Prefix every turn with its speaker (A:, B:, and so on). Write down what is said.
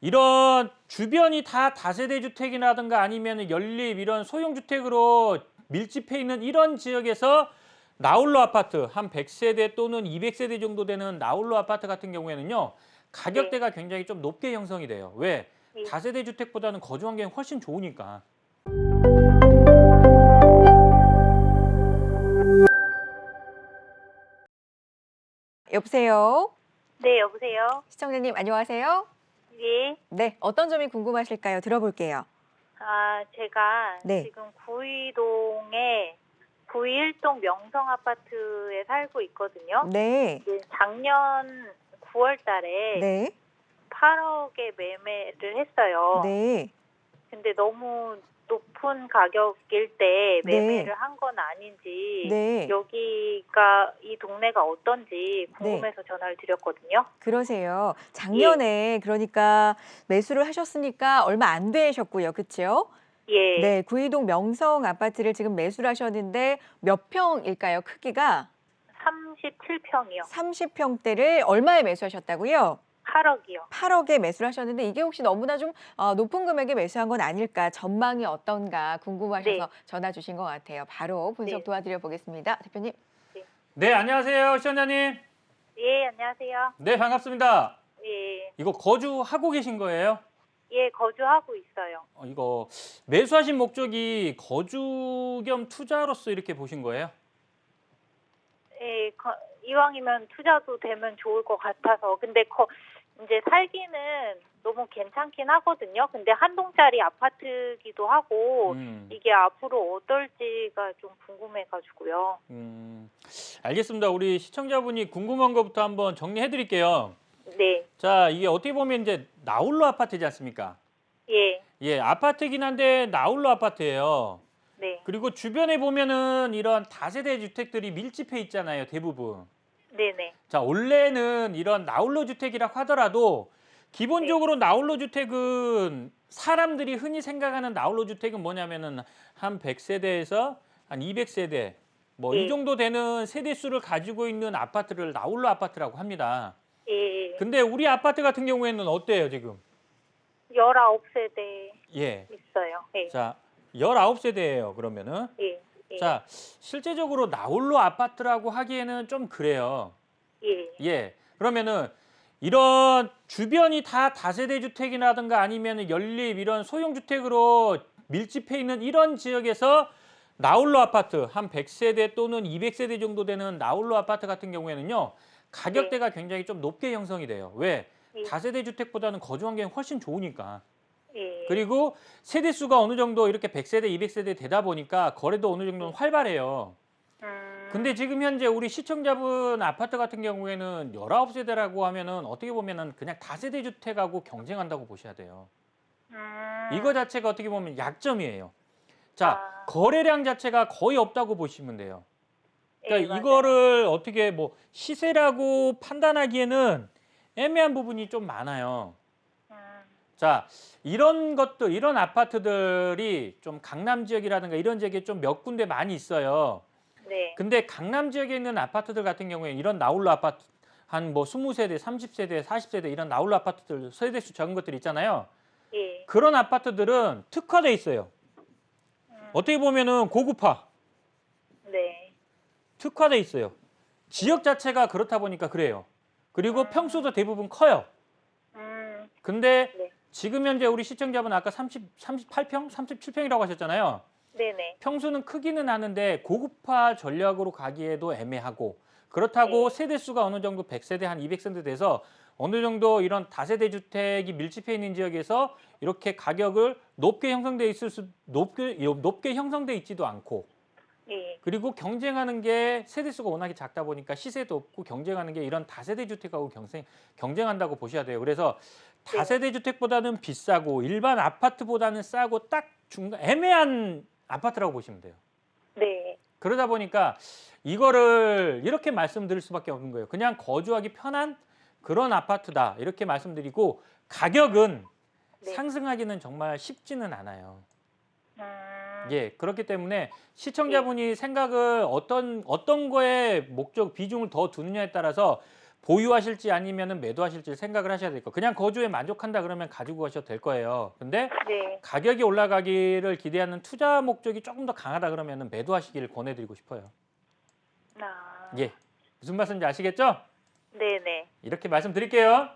A: 이런 주변이 다 다세대 주택이라든가 아니면 연립 이런 소형 주택으로 밀집해 있는 이런 지역에서 나홀로 아파트 한 100세대 또는 200세대 정도 되는 나홀로 아파트 같은 경우에는요.
B: 네.
A: 가격대가 굉장히 좀 높게 형성이 돼요. 왜?
B: 예.
A: 다세대 주택보다는 거주 환경이 훨씬 좋으니까.
C: 여보세요?
B: 네, 여보세요?
C: 시청자님 안녕하세요?
B: 예.
C: 네, 어떤 점이 궁금하실까요? 들어볼게요.
B: 제가
C: 네.
B: 지금 구이동에 구일동 명성 아파트에 살고 있거든요.
C: 네.
B: 이제 작년 9월 달에
C: 네.
B: 8억에 매매를 했어요.
C: 네.
B: 근데 너무 높은 가격일 때
C: 네.
B: 매매를 한 건 아닌지
C: 네.
B: 여기가 이 동네가 어떤지 궁금해서 전화를 드렸거든요.
C: 그러세요. 작년에 그러니까 매수를 하셨으니까 얼마 안 되셨고요. 그렇죠?
B: 예.
C: 네, 구이동 명성 아파트를 지금 매수를 하셨는데 몇 평일까요? 크기가
B: 37평이요.
C: 30평대를 얼마에 매수하셨다고요?
B: 8억이요.
C: 8억에 매수를 하셨는데 이게 혹시 너무나 좀 높은 금액에 매수한 건 아닐까? 전망이 어떤가 궁금하셔서
B: 네.
C: 전화 주신 것 같아요. 바로 분석
B: 네.
C: 도와드려 보겠습니다. 대표님.
A: 네, 안녕하세요, 시청자님.
B: 예, 안녕하세요.
A: 네, 반갑습니다.
B: 예.
A: 이거 거주하고 계신 거예요?
B: 예, 거주하고 있어요.
A: 이거 매수하신 목적이 거주 겸 투자로서 이렇게 보신 거예요?
B: 예, 이왕이면 투자도 되면 좋을 것 같아서. 근데 이제 살기는 너무 괜찮긴 하거든요. 근데 한 동짜리 아파트기도 하고 이게 앞으로 어떨지가 좀 궁금해가지고요.
A: 알겠습니다. 우리 시청자분이 궁금한 것부터 한번 정리해 드릴게요.
B: 네.
A: 자, 이게 어떻게 보면 이제 나홀로 아파트지 않습니까?
B: 예.
A: 예, 아파트긴 한데 나홀로 아파트예요.
B: 네.
A: 그리고 주변에 보면은 이런 다세대 주택들이 밀집해 있잖아요, 대부분.
B: 네네.
A: 자, 원래는 이런 나홀로 주택이라고 하더라도 기본적으로 나홀로 주택은 사람들이 흔히 생각하는 나홀로 주택은 뭐냐면은 한 100세대에서 한 200세대 뭐 이
B: 예.
A: 정도 되는 세대 수를 가지고 있는 아파트를 나홀로 아파트라고 합니다.
B: 예.
A: 근데 우리 아파트 같은 경우에는 어때요, 지금?
B: 19세대
A: 예.
B: 있어요. 예.
A: 자, 19세대예요, 그러면은.
B: 예. 예.
A: 자, 실제적으로 나홀로 아파트라고 하기에는 좀 그래요.
B: 예.
A: 예. 그러면은 이런 주변이 다 다세대 주택이라든가 아니면 연립 이런 소형 주택으로 밀집해 있는 이런 지역에서 나홀로 아파트 한 100세대 또는 200세대 정도 되는 나홀로 아파트 같은 경우에는요. 가격대가 굉장히 좀 높게 형성이 돼요. 왜?
B: 예.
A: 다세대 주택보다는 거주 환경이 훨씬 좋으니까.
B: 예.
A: 그리고 세대 수가 어느 정도 이렇게 100세대, 200세대 되다 보니까 거래도 어느 정도는 활발해요. 근데 지금 현재 우리 시청자분 아파트 같은 경우에는 19세대라고 하면은 어떻게 보면은 그냥 다세대 주택하고 경쟁한다고 보셔야 돼요. 이거 자체가 어떻게 보면 약점이에요. 자, 거래량 자체가 거의 없다고 보시면 돼요. 그러니까
B: 맞아요.
A: 이거를 어떻게 뭐 시세라고 판단하기에는 애매한 부분이 좀 많아요. 자, 이런 것들, 이런 아파트들이 좀 강남 지역이라든가 이런 지역에 좀 몇 군데 많이 있어요.
B: 네.
A: 근데 강남 지역에 있는 아파트들 같은 경우에 이런 나홀로 아파트 한 뭐 20세대, 30세대, 40세대 이런 나홀로 아파트들 세대수 적은 것들 있잖아요.
B: 예.
A: 그런 아파트들은 특화돼 있어요. 어떻게 보면은 고급화,
B: 네.
A: 특화돼 있어요. 지역 자체가 그렇다 보니까 그래요. 그리고 평수도 대부분 커요. 근데
B: 네.
A: 지금 현재 우리 시청자분 아까 38평, 37평이라고 하셨잖아요.
B: 네네.
A: 평수는 크기는 하는데 고급화 전략으로 가기에도 애매하고 그렇다고
B: 네.
A: 세대 수가 어느 정도 100세대 한 200세대 돼서 어느 정도 이런 다세대 주택이 밀집해 있는 지역에서 이렇게 가격을 높게 형성돼 있을 수 높게 형성돼 있지도 않고
B: 예.
A: 그리고 경쟁하는 게 세대 수가 워낙에 작다 보니까 시세도 없고 경쟁하는 게 이런 다세대 주택하고 경쟁한다고 보셔야 돼요. 그래서 다세대 주택보다는 비싸고 일반 아파트보다는 싸고 딱 중간 애매한 아파트라고 보시면 돼요.
B: 네.
A: 그러다 보니까 이거를 이렇게 말씀드릴 수밖에 없는 거예요. 그냥 거주하기 편한 그런 아파트다 이렇게 말씀드리고 가격은
B: 네.
A: 상승하기는 정말 쉽지는 않아요.
B: 음.
A: 예, 그렇기 때문에 시청자분이 생각을 어떤 거에 목적 비중을 더 두느냐에 따라서 보유하실지 아니면은 매도하실지 생각을 하셔야 될 거. 그냥 거주에 만족한다 그러면 가지고 가셔도 될 거예요. 근데
B: 네.
A: 가격이 올라가기를 기대하는 투자 목적이 조금 더 강하다 그러면은 매도하시기를 권해드리고 싶어요.
B: 아.
A: 예, 무슨 말씀인지 아시겠죠?
B: 네네.
A: 이렇게 말씀드릴게요.